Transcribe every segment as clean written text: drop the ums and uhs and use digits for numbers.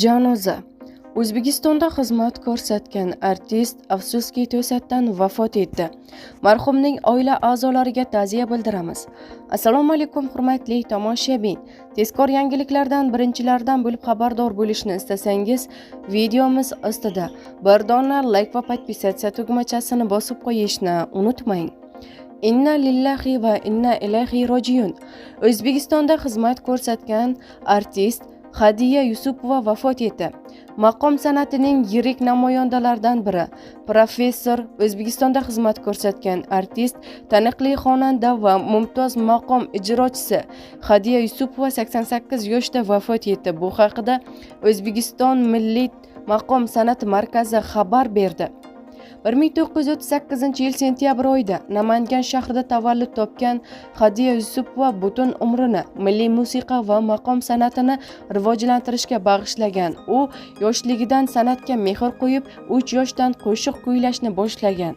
Janoza. O'zbekistonda xizmat ko'rsatgan artist afsuski to'satdan vafot etdi. Marhumning oila a'zolariga ta'ziya bildiramiz. Assalomu alaykum hurmatli tomoshabin. Tezkor yangiliklardan birinchilardan bo'lib xabardor bo'lishni istasangiz, videomiz ostida bir dona like va podpisatsiya tugmachasini bosib qo'yishni unutmang. Inna lillahi va inna ilayhi rojiun. O'zbekistonda xizmat ko'rsatgan artist Hadiya Yusupova vafot etdi. Maqom san'atining yirik namoyandalaridan biri, professor, O'zbekistonda xizmat ko'rsatgan artist, taniqli xonanda va mumtoz maqom ijrochisi Hadiya Yusupova 88 yoshda vafot etdi. Bu haqida O'zbekiston Milliy maqom san'at markazi xabar berdi. 1938 yil sentyabr oyida Namangan shahrida tavallud topgan Hadiya Yusupova butun umrini milliy musiqa va maqom san'atini rivojlantirishga bag'ishlagan. U yoshligidan san'atga mehr qo'yib, 3 yoshdan qo'shiq kuylashni boshlagan.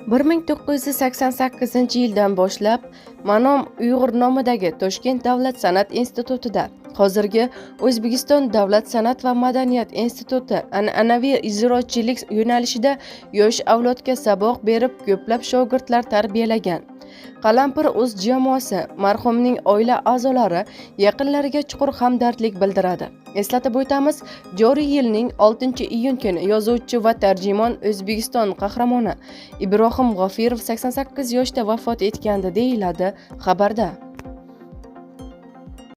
1988 yildan boshlab Manom Uyg'ur nomidagi Toshkent davlat san'at institutida, hozirgi O'zbekiston davlat san'at va madaniyat instituti an'anaviy ijrochilik yo'nalishida yosh avlodga saboq berib, ko'plab shogirdlar tarbiyalagan. Qalampir o'z jamoasi marhumning oila a'zolari yaqinlariga chuqur hamdardlik bildiradi. Eslatib o'tamiz, joriy yilning 6-iyun kuni yozuvchi va tarjimon O'zbekiston qahramoni Ibrohim G'ofirov 88 yoshda vafot etgandi deyiladi xabarda.